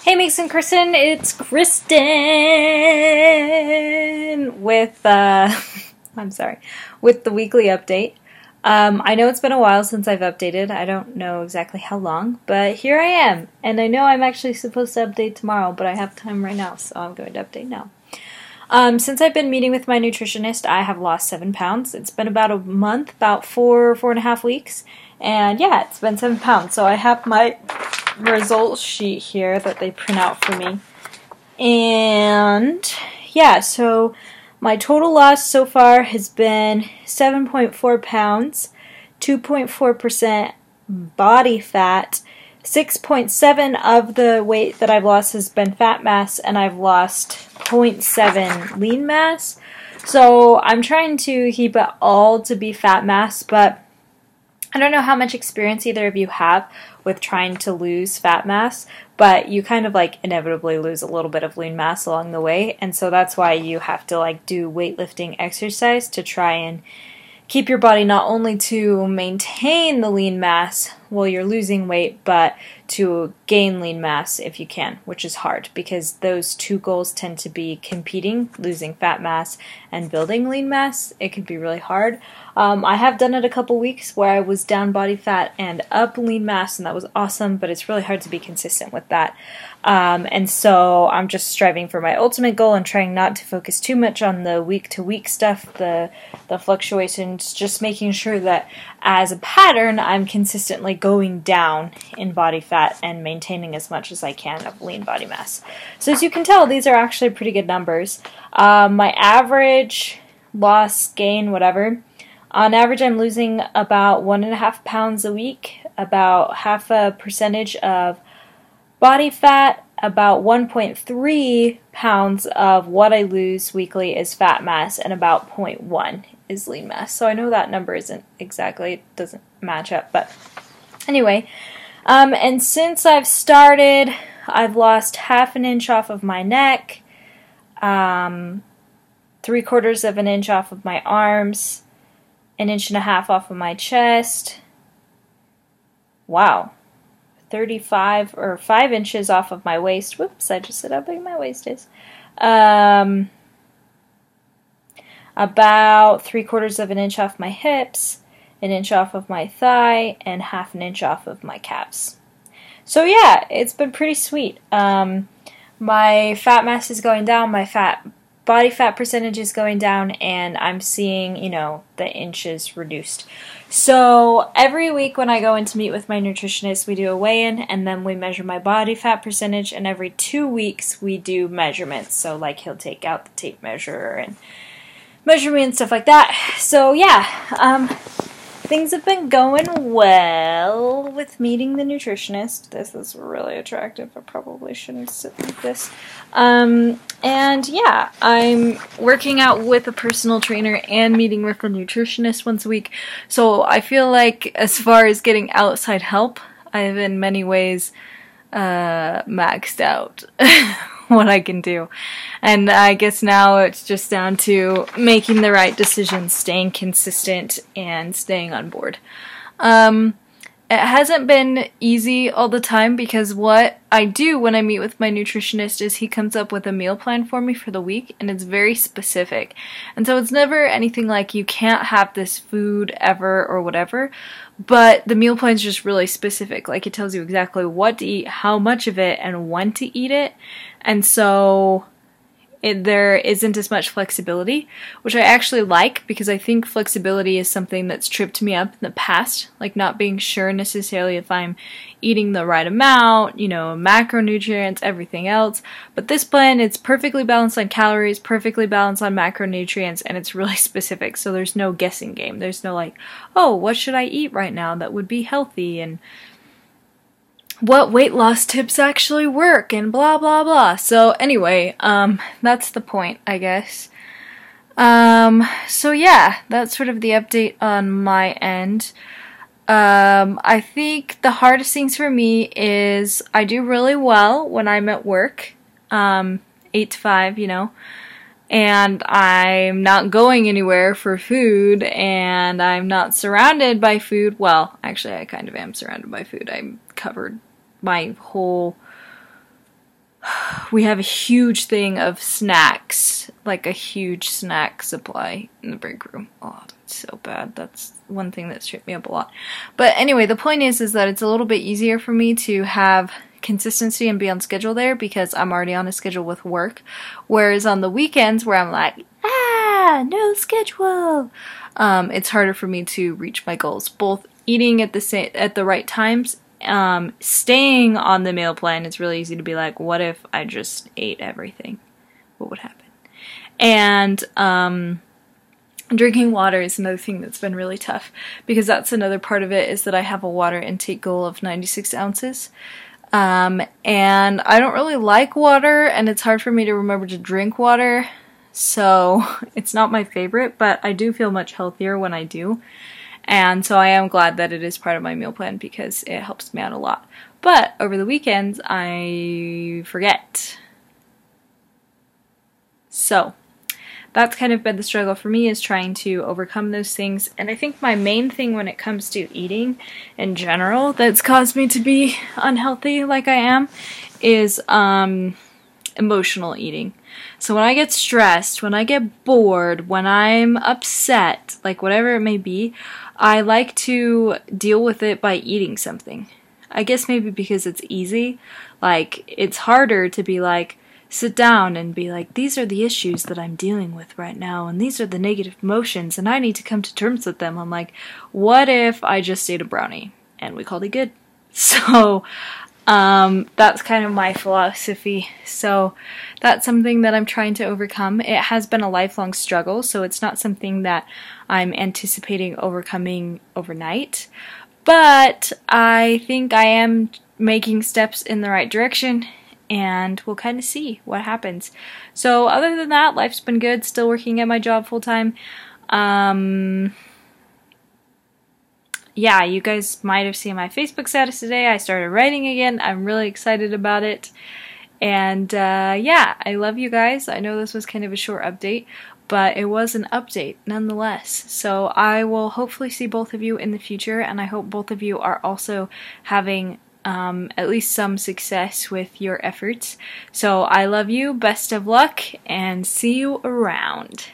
Hey Mason, Kristen, it's Kristen with with the weekly update. I know it's been a while since I've updated. I don't know exactly how long, but here I am. And I know I'm actually supposed to update tomorrow, but I have time right now, so I'm going to update now. Since I've been meeting with my nutritionist, I have lost 7 pounds. It's been about a month, about four and a half weeks. And yeah, it's been 7 pounds. So I have my results sheet here that they print out for me. And yeah, so my total loss so far has been 7.4 pounds, 2.4% body fat, 6.7 of the weight that I've lost has been fat mass, and I've lost 0.7 lean mass. So I'm trying to keep it all to be fat mass, but I don't know how much experience either of you have with trying to lose fat mass, but you kind of like inevitably lose a little bit of lean mass along the way, and so that's why you have to like do weightlifting exercise to try and keep your body not only to maintain the lean mass while you're losing weight, but to gain lean mass if you can, which is hard because those two goals tend to be competing, losing fat mass and building lean mass. It can be really hard. I have done it a couple weeks where I was down body fat and up lean mass, and that was awesome, but it's really hard to be consistent with that. And so I'm just striving for my ultimate goal and trying not to focus too much on the week-to-week stuff, the fluctuations, just making sure that as a pattern I'm consistently going down in body fat and maintaining as much as I can of lean body mass. So as you can tell, these are actually pretty good numbers. My average loss, gain, whatever, on average I'm losing about 1.5 pounds a week, about 0.5% of body fat, about 1.3 pounds of what I lose weekly is fat mass, and about 0.1 is lean mass. So I know that number isn't exactly, it doesn't match up, but anyway. And since I've started, I've lost 1/2 inch off of my neck, 3/4 of an inch off of my arms, 1.5 inches off of my chest. Wow. 35 or 5 inches off of my waist. Whoops, I just said how big my waist is. About 3/4 of an inch off my hips, 1 inch off of my thigh, and 1/2 inch off of my calves. So yeah, it's been pretty sweet. My fat mass is going down, my body fat percentage is going down, and I'm seeing, the inches reduced. So every week when I go in to meet with my nutritionist, we do a weigh-in, and then we measure my body fat percentage, and every 2 weeks we do measurements. So like he'll take out the tape measure and measure me and stuff like that. So yeah, things have been going well with meeting the nutritionist. This is really attractive. I probably shouldn't sit like this. And yeah, I'm working out with a personal trainer and meeting with a nutritionist once a week. So I feel like as far as getting outside help, I've in many ways maxed out what I can do. And I guess now it's just down to making the right decisions, staying consistent, and staying on board. It hasn't been easy all the time because what I do when I meet with my nutritionist is he comes up with a meal plan for me for the week, and it's very specific. And so it's never anything like you can't have this food ever or whatever, but the meal plan is just really specific. Like it tells you exactly what to eat, how much of it, and when to eat it. And so there isn't as much flexibility, which I actually like because I think flexibility is something that's tripped me up in the past, like not being sure necessarily if I'm eating the right amount, macronutrients, everything else. But this plan, it's perfectly balanced on calories, perfectly balanced on macronutrients, and it's really specific, so there's no guessing game. There's no like, oh, what should I eat right now that would be healthy, and what weight loss tips actually work, and blah blah blah. So anyway, that's the point, I guess. So yeah, that's sort of the update on my end. I think the hardest things for me is I do really well when I'm at work, 8 to 5, and I'm not going anywhere for food, and I'm not surrounded by food. Well, actually, I kind of am surrounded by food. I'm covered my whole we have a huge thing of snacks, like a huge snack supply in the break room. Oh, that's so bad. That's one thing that's tripped me up a lot. But anyway, the point is that it's a little bit easier for me to have consistency and be on schedule there because I'm already on a schedule with work. Whereas on the weekends where I'm like, no schedule, it's harder for me to reach my goals. Both eating at the right times, staying on the meal plan. It's really easy to be like, what if I just ate everything? What would happen? And drinking water is another thing that's been really tough because that's another part of it is that I have a water intake goal of 96 ounces. And I don't really like water, and it's hard for me to remember to drink water, so it's not my favorite, but I do feel much healthier when I do. And so I am glad that it is part of my meal plan because it helps me out a lot. But over the weekends, I forget. So that's kind of been the struggle for me, is trying to overcome those things. And I think my main thing when it comes to eating in general that's caused me to be unhealthy like I am is emotional eating. So when I get stressed, when I get bored, when I'm upset, like whatever it may be, I like to deal with it by eating something. I guess maybe because it's easy. Like, it's harder to be like, sit down and be like, these are the issues that I'm dealing with right now, and these are the negative emotions, and I need to come to terms with them. I'm like, what if I just ate a brownie and we called it good? So that's kind of my philosophy. So that's something that I'm trying to overcome. It has been a lifelong struggle, so it's not something that I'm anticipating overcoming overnight. But I think I am making steps in the right direction, and we'll kind of see what happens. So other than that, life's been good. Still working at my job full time. Yeah, you guys might have seen my Facebook status today. I started writing again. I'm really excited about it. And yeah, I love you guys. I know this was kind of a short update, but it was an update nonetheless. So I will hopefully see both of you in the future, and I hope both of you are also having at least some success with your efforts. So I love you, best of luck, and see you around.